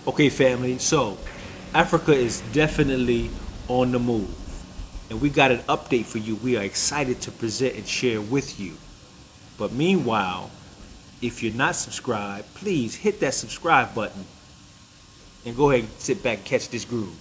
Okay, family, so Africa is definitely on the move. And we got an update for you we are excited to present and share with you. But meanwhile, if you're not subscribed, please hit that subscribe button and go ahead and sit back and catch this groove.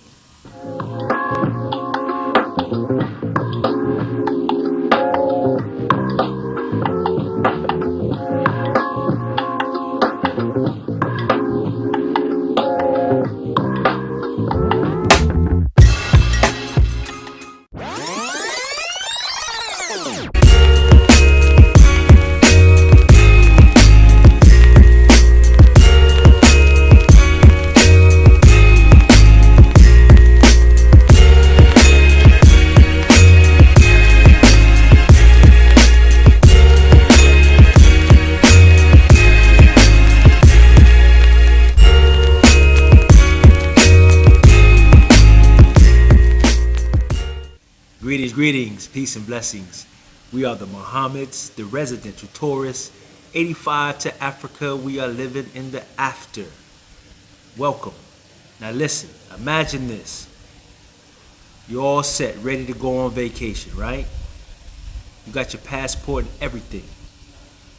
Greetings, peace and blessings. We are the Mohammeds, the residential tourists. 85 to Africa, we are living in the after. Welcome. Now listen, imagine this. You're all set, ready to go on vacation, right? You got your passport and everything.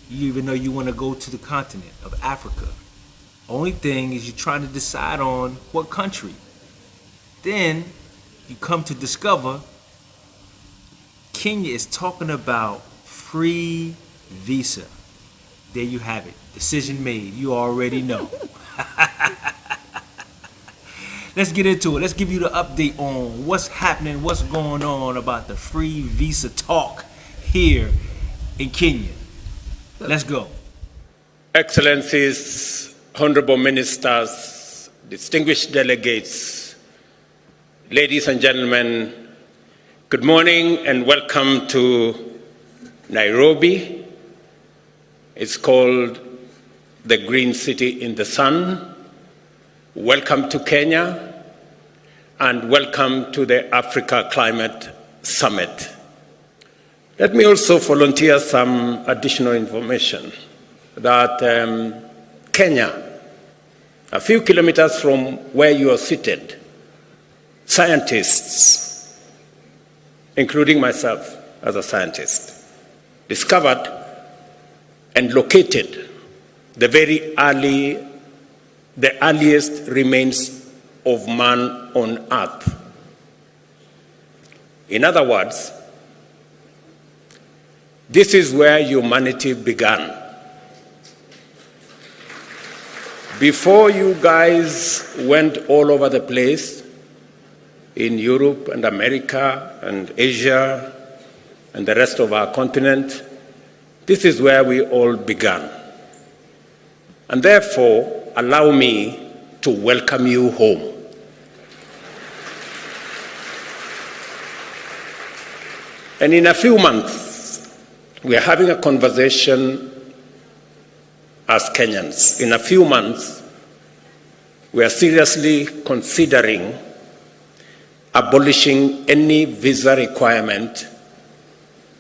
You even know you want to go to the continent of Africa. Only thing is you're trying to decide on what country. Then you come to discover Kenya is talking about free visa. There you have it. Decision made. You already know. Let's get into it. Let's give you the update on what's happening, what's going on about the free visa talk here in Kenya. Let's go. Excellencies, honorable ministers, distinguished delegates, ladies and gentlemen, good morning and welcome to Nairobi. It's called the Green City in the Sun. Welcome to Kenya and welcome to the Africa Climate Summit. Let me also volunteer some additional information that Kenya, a few kilometers from where you are seated, scientists, including myself as a scientist, discovered and located the earliest remains of man on Earth. In other words, this is where humanity began. Before you guys went all over the place, in Europe and America and Asia and the rest of our continent, this is where we all began. And therefore, allow me to welcome you home. And in a few months, we are having a conversation as Kenyans. In a few months, we are seriously considering abolishing any visa requirement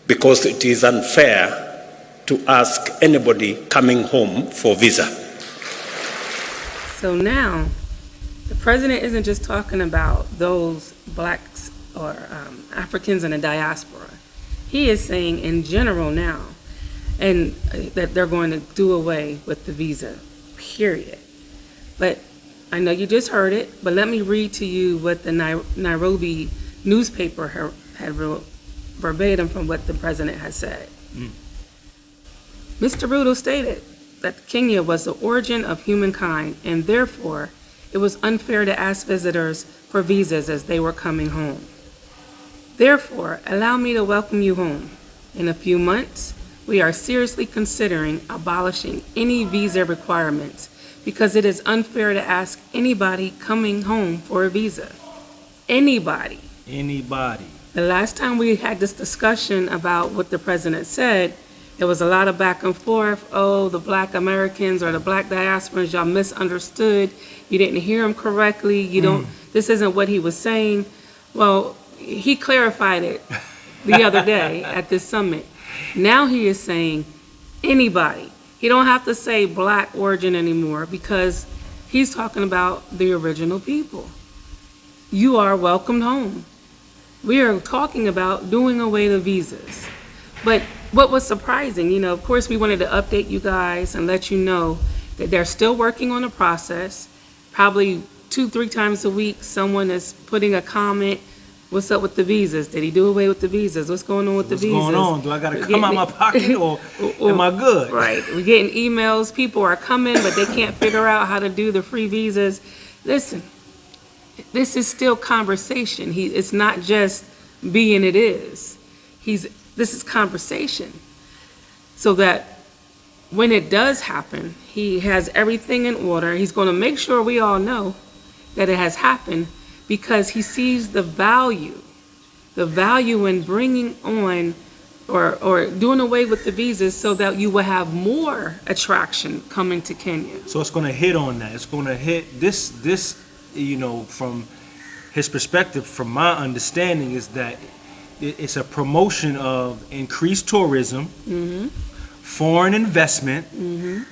because it is unfair to ask anybody coming home for visa. So now, the president isn't just talking about those blacks or Africans in the diaspora. He is saying in general now, and that they're going to do away with the visa, period. But I know you just heard it, but let me read to you what the Nairobi newspaper had wrote verbatim from what the president has said. Mr. Ruto stated that Kenya was the origin of humankind, and therefore it was unfair to ask visitors for visas as they were coming home. Therefore, allow me to welcome you home. In a few months, we are seriously considering abolishing any visa requirements because it is unfair to ask anybody coming home for a visa. Anybody. Anybody. The last time we had this discussion about what the president said, there was a lot of back and forth. Oh, the black Americans or the black diasporans, y'all misunderstood. You didn't hear him correctly. You don't, this isn't what he was saying. Well, he clarified it the other day at this summit. Now he is saying anybody. He don't have to say black origin anymore because He's talking about the original people. You are welcomed home. We are talking about doing away the visas. But what was surprising, you know, of course we wanted to update you guys and let you know that they're still working on a process. Probably 2-3 times a week, someone is putting a comment. What's up with the visas? Did he do away with the visas? What's going on with the visas? What's going on? Do I got to come out my pocket or am I good? Right. We're getting emails. People are coming, but they can't figure out how to do the free visas. Listen, this is still conversation. It's not just being it is. This is conversation. So that when it does happen, he has everything in order. He's going to make sure we all know that it has happened, because he sees the value in bringing on or doing away with the visas so that you will have more attraction coming to Kenya. So it's going to hit on that. It's going to hit this, you know, from his perspective, from my understanding, is that it's a promotion of increased tourism, foreign investment,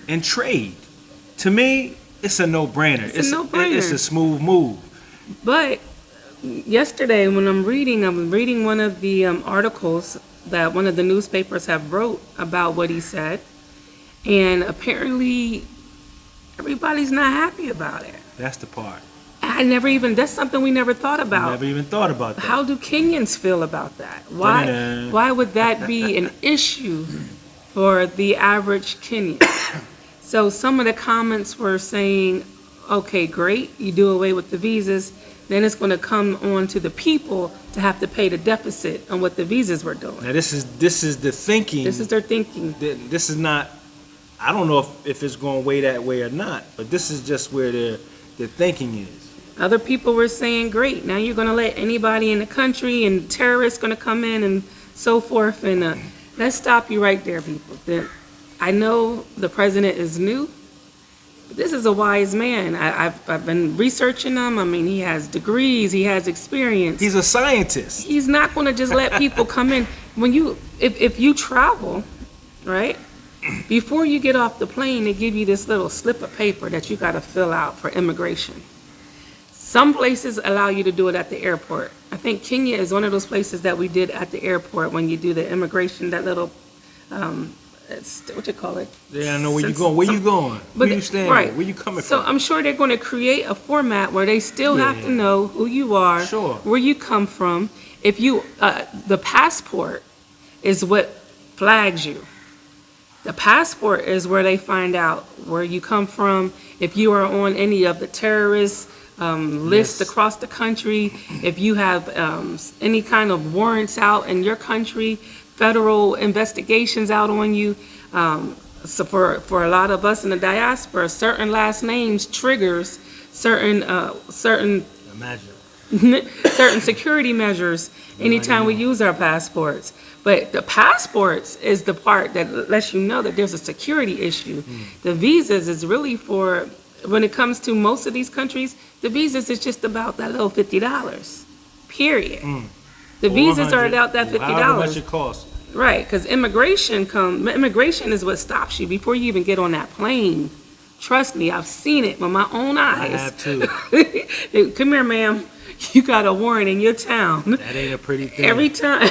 and trade. To me, it's a no-brainer. It's a no-brainer. It's a smooth move. But yesterday when I'm reading one of the articles that one of the newspapers have wrote about what he said, and apparently everybody's not happy about it. That's the part. That's something we never thought about. Never even thought about that. How do Kenyans feel about that? Why would that be an issue for the average Kenyan? So some of the comments were saying, okay, great, you do away with the visas, then it's going to come on to the people to have to pay the deficit on what the visas were doing. Now this is the thinking. This is their thinking. This is not, I don't know if it's going way that way or not, but this is just where their thinking is. Other people were saying, great, now you're going to let anybody in the country and terrorists going to come in and so forth. And let's stop you right there, people. I know the president is new, but this is a wise man. I've been researching him. I mean, he has degrees, he has experience. He's a scientist. He's not going to just let people come in. If you travel, right, before you get off the plane, they give you this little slip of paper that you got to fill out for immigration. Some places allow you to do it at the airport. I think Kenya is one of those places that we did at the airport when you do the immigration, that little, what you call it? Yeah, I know where you're going. Where you going? Where you standing? Right. Where you coming So from? I'm sure they're going to create a format where they still have to know who you are, Sure. where you come from. If you, the passport is what flags you. The passport is where they find out where you come from, if you are on any of the terrorist lists across the country, if you have any kind of warrants out in your country, federal investigations out on you. So for a lot of us in the diaspora, certain last names triggers certain Imagine. certain security measures anytime we use our passports. But the passports is the part that lets you know that there's a security issue. The visas is really for, when it comes to most of these countries, the visas is just about that little $50, period. The visas are about that $50. However much it costs. Right, because immigration is what stops you before you even get on that plane. Trust me, I've seen it with my own eyes. I have too. Come here, ma'am. You got a warrant in your town. That ain't a pretty thing. Every time.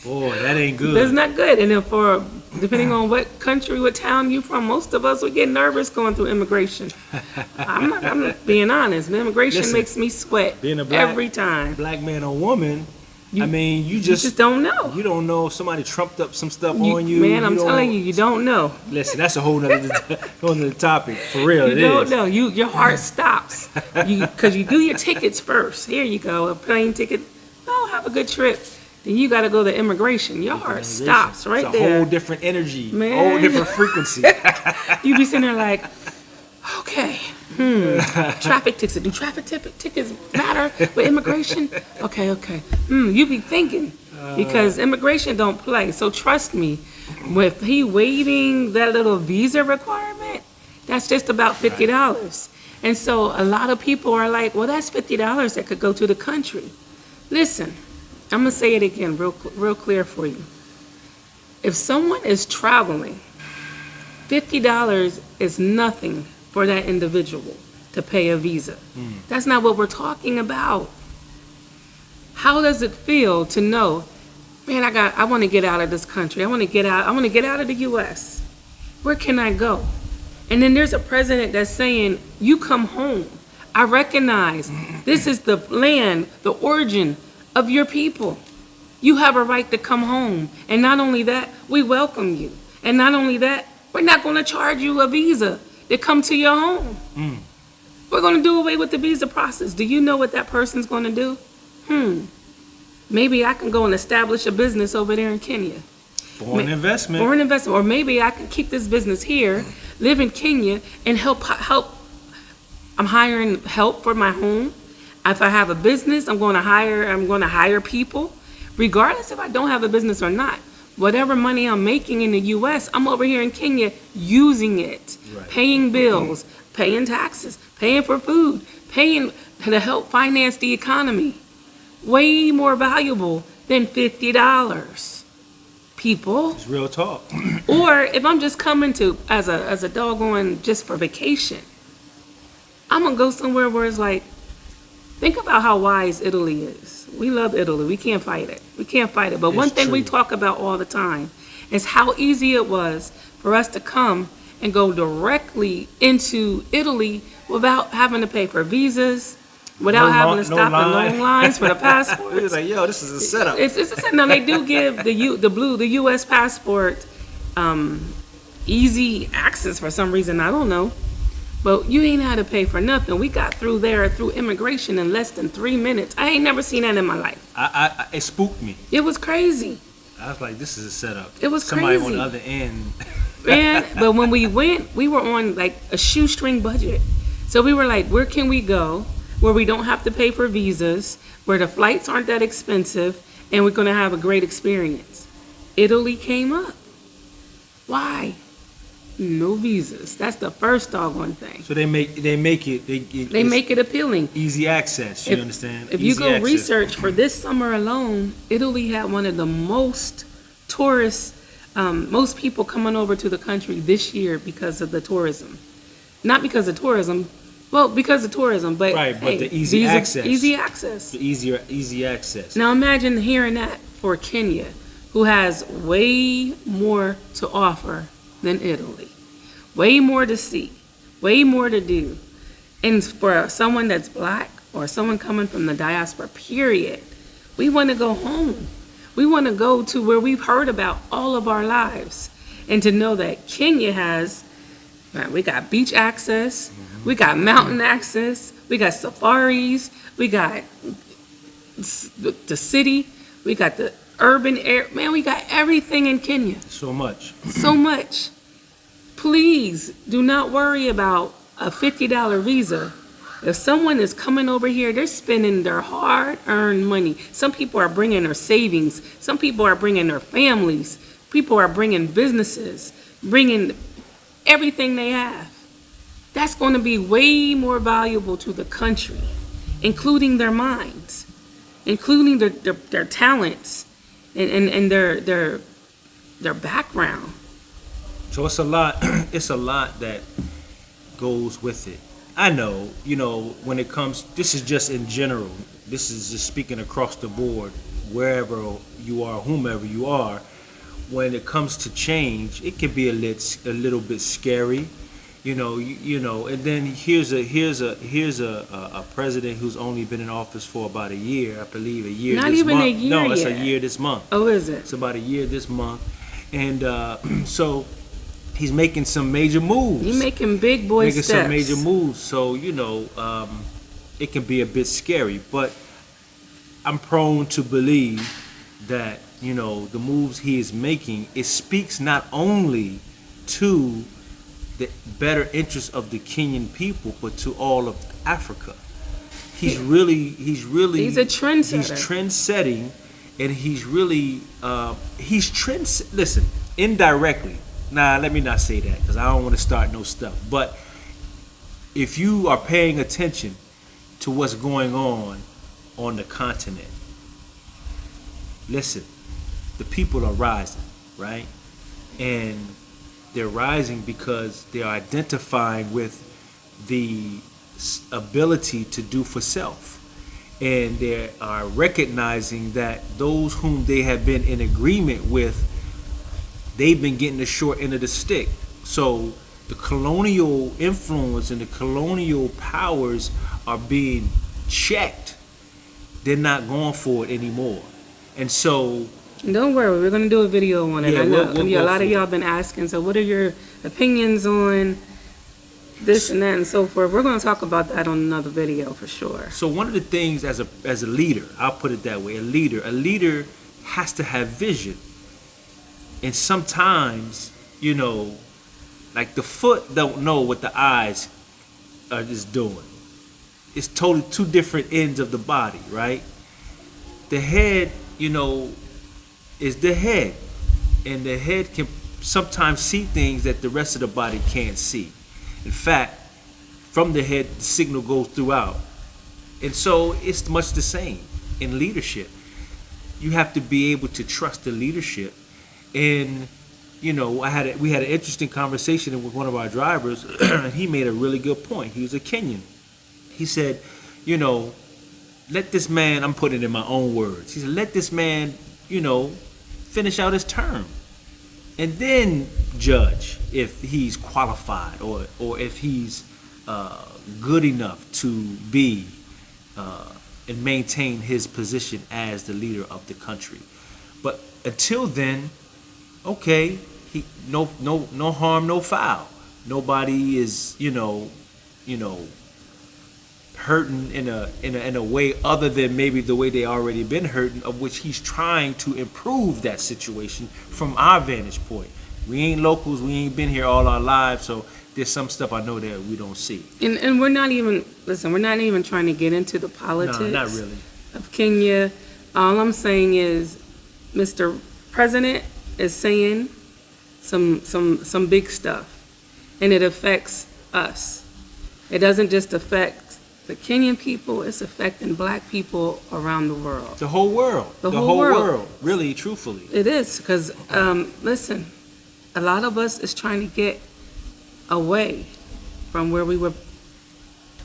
Boy, that ain't good. That's not good. And then depending on what country, what town you from, most of us would get nervous going through immigration. I'm not being honest. Immigration makes me sweat being a every time. black man or woman, I mean, you just don't know. You don't know if somebody trumped up some stuff on you. Man, I'm telling you, you don't know. Listen, that's a whole nother topic. For real, You don't know. Your heart stops. Because you do your tickets first. Here you go, a plane ticket. Oh, have a good trip. Then you got to go to immigration. Your heart stops right it's a there. whole different energy, Man. whole different frequency. You be sitting there like, okay, traffic tickets. Do traffic tickets matter with immigration? Okay. You be thinking, because immigration don't play. So trust me, with he waiving that little visa requirement, that's just about $50. And so a lot of people are like, well, that's $50 that could go to the country. Listen, I'm going to say it again real clear for you. If someone is traveling, $50 is nothing for that individual to pay a visa. That's not what we're talking about. How does it feel to know, man, I want to get out of this country. I want to get out of the US. Where can I go? And then there's a president that's saying, you come home. I recognize this is the land, the origin of your people. You have a right to come home. And not only that, we welcome you. And not only that, we're not going to charge you a visa to come to your home. We're going to do away with the visa process. Do you know what that person's going to do? Maybe I can go and establish a business over there in Kenya. Foreign investment. Foreign investment. Or maybe I can keep this business here, live in Kenya, and help. I'm hiring help for my home. If I have a business, I'm going to hire people, regardless if I don't have a business or not. Whatever money I'm making in the US, I'm over here in Kenya using it, paying bills, paying taxes, paying for food, paying to help finance the economy. Way more valuable than $50, people. It's real talk. Or if I'm just coming to as a doggone just for vacation, I'm gonna go somewhere where it's like, think about how wise Italy is. We love Italy. We can't fight it. But one thing we talk about all the time is how easy it was for us to come and go directly into Italy without having to pay for visas, without having to stop in long lines for the passports. We was like, yo, this is a setup. It's a setup. Now, they do give the U.S. passport easy access for some reason. I don't know. But you ain't had to pay for nothing. We got through there through immigration in less than 3 minutes. I ain't never seen that in my life. It spooked me. It was crazy. I was like, this is a setup. It was Somebody crazy. on the other end. Man, but when we went, we were on like a shoestring budget. So we were like, where can we go where we don't have to pay for visas, where the flights aren't that expensive, and we're going to have a great experience? Italy came up. Why? No visas. That's the first doggone thing. So they make it appealing. Easy access. You understand? If you go research for this summer alone, Italy had one of the most tourists, most people coming over to the country this year because of the tourism. Not because of tourism, well, because of tourism, but right. But the easy access. Easy access. The easy access. Now imagine hearing that for Kenya, who has way more to offer than Italy. Way more to see, way more to do. And for someone that's black or someone coming from the diaspora, period, we want to go home. We want to go to where we've heard about all of our lives. And to know that Kenya has, man, we got beach access, we got mountain access, we got safaris, we got the city, we got the urban air. Man, we got everything in Kenya. So much. So much. Please do not worry about a $50 visa. If someone is coming over here, they're spending their hard-earned money. Some people are bringing their savings. Some people are bringing their families. People are bringing businesses, bringing everything they have. That's going to be way more valuable to the country, including their minds, including their talents, and their background. So it's a lot. It's a lot that goes with it. I know, when it comes, this is just in general. This is just speaking across the board, wherever you are, whomever you are. When it comes to change, it can be a little bit scary, And then here's a president who's only been in office for about a year, I believe, a year. Not this even month. a year No, it's yet. a year this month. Oh, is it? It's about a year this month, and so he's making some major moves. He's making big boy making steps. some major moves. So it can be a bit scary, but I'm prone to believe that the moves he is making, it speaks not only to the better interests of the Kenyan people, but to all of Africa. He's a trendsetter. He's trend-setting, and he's really listen, indirectly. Nah, let me not say that, because I don't want to start no stuff. But if you are paying attention to what's going on the continent, listen, the people are rising, right? And they're rising because they're identifying with the ability to do for self. And they are recognizing that those whom they have been in agreement with, they've been getting the short end of the stick. So the colonial influence and the colonial powers are being checked. They're not going for it anymore. And so don't worry, we're gonna do a video on it. Yeah, I know we'll a go lot of for y'all been asking. So, what are your opinions on this and that and so forth? We're gonna talk about that on another video for sure. So one of the things as a leader, I'll put it that way, a leader has to have vision. And sometimes, like the foot don't know what the eyes are just doing. It's totally two different ends of the body, right? The head, is the head. And the head can sometimes see things that the rest of the body can't see. In fact, from the head, the signal goes throughout. And so it's much the same in leadership. You have to be able to trust the leadership. And, we had an interesting conversation with one of our drivers, and he made a really good point. He was a Kenyan. He said, let this man, I'm putting it in my own words. He said, let this man, finish out his term. And then judge if he's qualified or if he's good enough to be and maintain his position as the leader of the country. But until then, okay, no harm, no foul. Nobody is hurting in a way other than maybe the way they already been hurting, of which he's trying to improve that situation from our vantage point. We ain't locals, we ain't been here all our lives, so there's some stuff I know that we don't see. And we're not even trying to get into the politics No, not really. of Kenya. All I'm saying is Mr. President is saying some big stuff, and it affects us. It doesn't just affect the Kenyan people, it's affecting black people around the world. The whole world. The whole world. Really, truthfully. It is, because, listen, a lot of us is trying to get away from where we were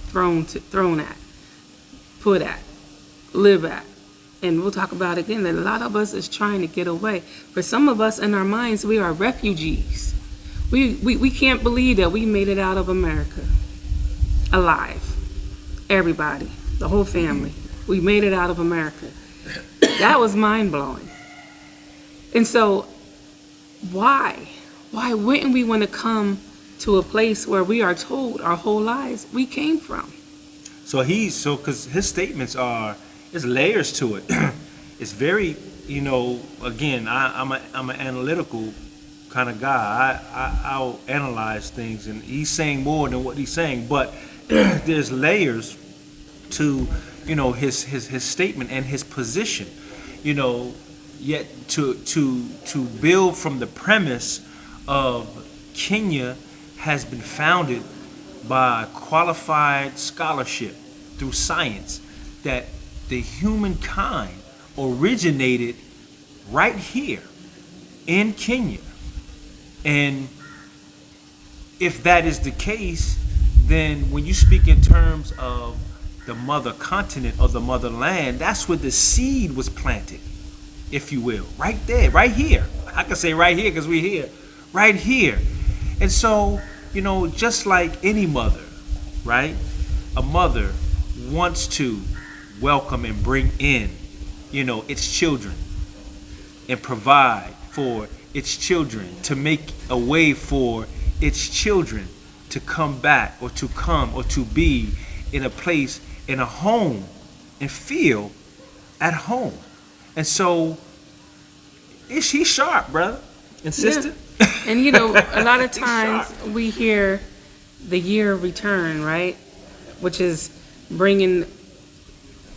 thrown at, put at, live at. And we'll talk about it again, that a lot of us is trying to get away. For some of us, in our minds, we are refugees. We can't believe that we made it out of America alive. Everybody, the whole family, we made it out of America. That was mind-blowing. And so why wouldn't we want to come to a place where we are told our whole lives we came from? Because his statements there's layers to it. It's very, again, I'm an analytical kind of guy. I'll analyze things, and he's saying more than what he's saying, but there's layers to his statement and his position. Yet to build from the premise of Kenya has been founded by qualified scholarship through science, that the humankind originated right here in Kenya. And if that is the case, then when you speak in terms of the mother continent or the motherland, that's where the seed was planted, if you will, right there, right here. I can say right here because we're here, right here. And so, just like any mother, right? A mother wants to welcome and bring in, its children and provide for its children, to make a way for its children to come back or to be in a place, in a home, and feel at home. And so he's sharp, brother and sister. Yeah. And a lot of times we hear the year of return, right? Which is bringing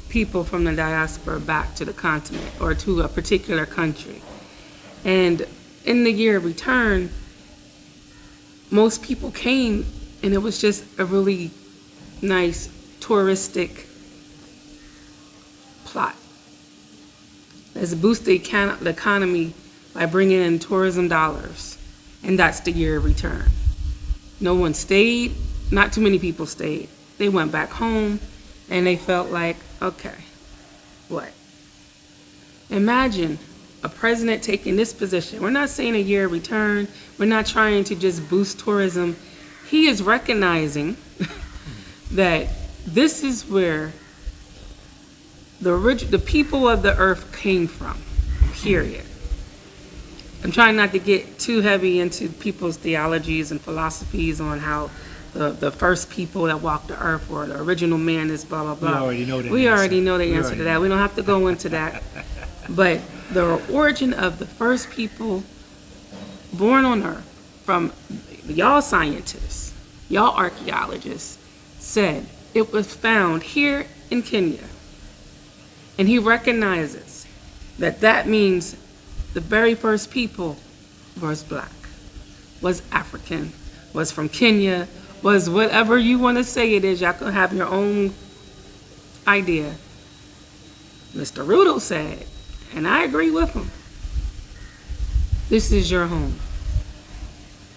people from the diaspora back to the continent or to a particular country. And in the year of return, most people came, and it was just a really nice touristic plot. Let's boost the economy by bringing in tourism dollars, and that's the year of return. No one stayed, not too many people stayed. They went back home and they felt like, okay, what? Imagine a president taking this position. We're not saying a year return. We're not trying to just boost tourism. He is recognizing that this is where the people of the earth came from, period. I'm trying not to get too heavy into people's theologies and philosophies on how the first people that walked the earth or the original man is blah, blah, blah. We already know that We answer. already know the We answer already to that. We don't have to go into that. But the origin of the first people born on earth from y'all scientists, y'all archaeologists, said it was found here in Kenya. And he recognizes that that means the very first people was black, was African, was from Kenya, was whatever you want to say it is. Y'all can have your own idea. Mr. Rudo said, and I agree with him, this is your home.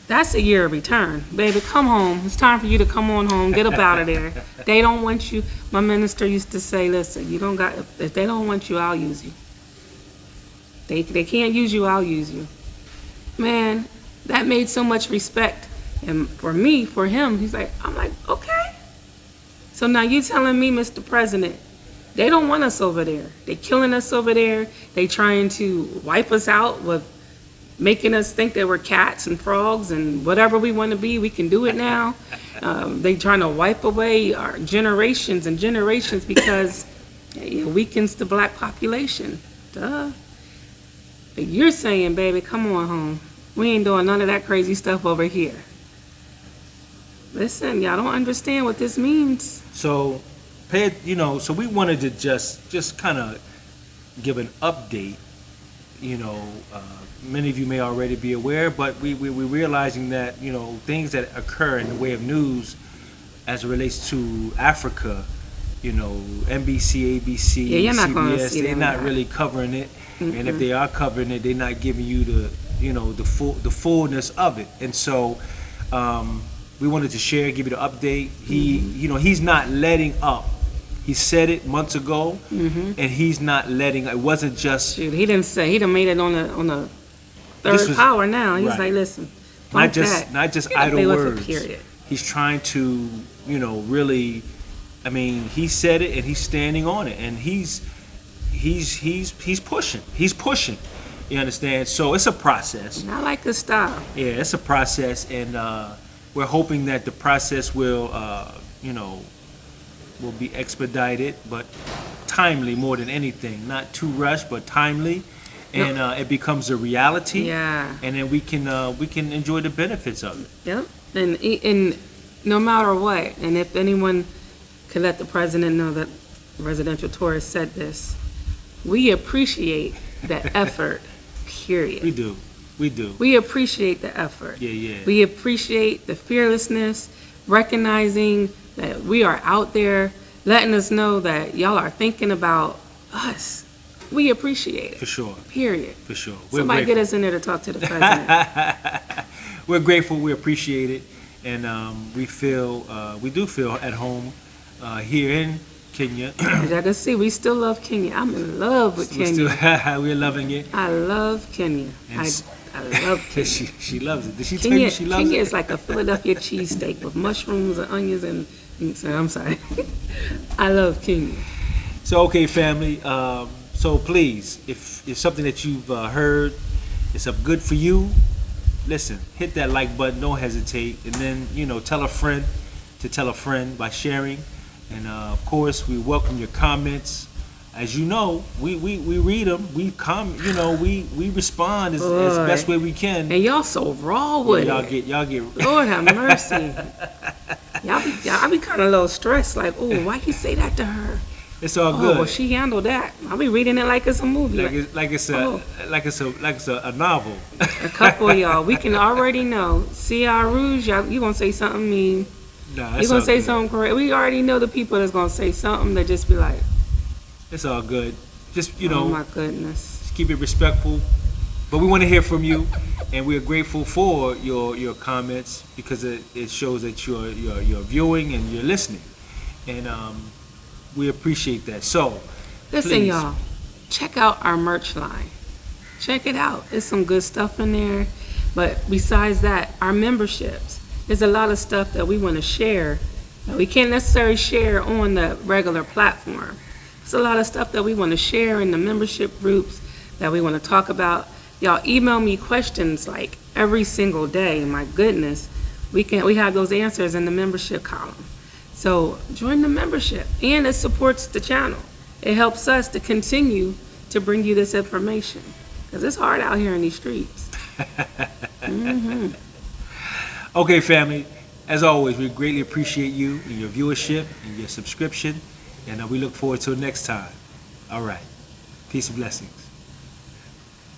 That's a year of return. Baby, come home. It's time for you to come on home. Get up out of there. They don't want you. My minister used to say, listen, you don't got, if they don't want you, I'll use you. They can't use you, I'll use you. Man, that made so much respect. And for me, for him, he's like, I'm like, okay. So now you telling me, Mr. President, they don't want us over there. They killing us over there. They trying to wipe us out with making us think that we're cats and frogs and whatever we want to be, we can do it now. They trying to wipe away our generations and generations because it weakens the black population. Duh. But you're saying, baby, come on home. We ain't doing none of that crazy stuff over here. Listen, y'all don't understand what this means. So, so we wanted to just kind of give an update. Many of you may already be aware, but we're realizing that, things that occur in the way of news as it relates to Africa, NBC, ABC, Yeah, you're not gonna CBS, see they're them not back. really covering it. And if they are covering it, they're not giving you the fullness of it. And so we wanted to give you the update. He's not letting up. He said it months ago, and he's not letting. It wasn't just. Shoot, he didn't say. He done made it on the third power now. He's right. like, listen, Not just idle words. Period. He's trying to, really. I mean, he said it, and he's standing on it, and he's pushing. He's pushing. You understand? So it's a process. And I like his style. Yeah, it's a process, and we're hoping that the process will, will be expedited, but timely more than anything. Not too rushed, but timely, and it becomes a reality. Yeah. And then we can enjoy the benefits of it. Yep. And no matter what, and if anyone could let the president know that Residential Tourist said this, we appreciate the effort, period. We do. We appreciate the effort. Yeah. We appreciate the fearlessness, recognizing that we are out there, letting us know that y'all are thinking about us. We appreciate it. For sure. Period. For sure. Somebody get us in there to talk to the president. We're grateful. We appreciate it, and we do feel at home here in Kenya. As y'all can see, we still love Kenya. I'm in love with Kenya. We're loving it. I love Kenya. I love Kenya. She loves it. Did she tell you she loves Kenya it? is like a Philadelphia cheesesteak with mushrooms and onions and I'm sorry. I love Kenya. So, okay, family. So please, if it's something that you've heard, it's good for you, listen, hit that like button. Don't hesitate. And then, tell a friend to tell a friend by sharing. And, of course, we welcome your comments. As you know, we read them. We we respond as best way we can. And y'all so raw with it. Y'all get. Lord have mercy. Y'all be kind of a little stressed, like, oh, why you say that to her? It's all good. Oh, well, she handled that. I'll be reading it like it's a movie. Like it's a novel. A couple of y'all, we can already know. CR Rouge, you gonna say something mean. Nah, you gonna say something correct. We already know the people that's gonna say something that just be like, it's all good. Just oh my goodness. just keep it respectful. But we want to hear from you, and we're grateful for your comments because it shows that you're viewing and you're listening, and we appreciate that. So, Listen, please. y'all, check out our merch line. Check it out. There's some good stuff in there. But besides that, our memberships. There's a lot of stuff that we want to share that we can't necessarily share on the regular platform. There's a lot of stuff that we want to share in the membership groups that we want to talk about. Y'all email me questions like every single day. My goodness, we have those answers in the membership column. So join the membership, and it supports the channel. It helps us to continue to bring you this information because it's hard out here in these streets. Okay, family. As always, we greatly appreciate you and your viewership and your subscription, and we look forward to it next time. All right. Peace and blessings.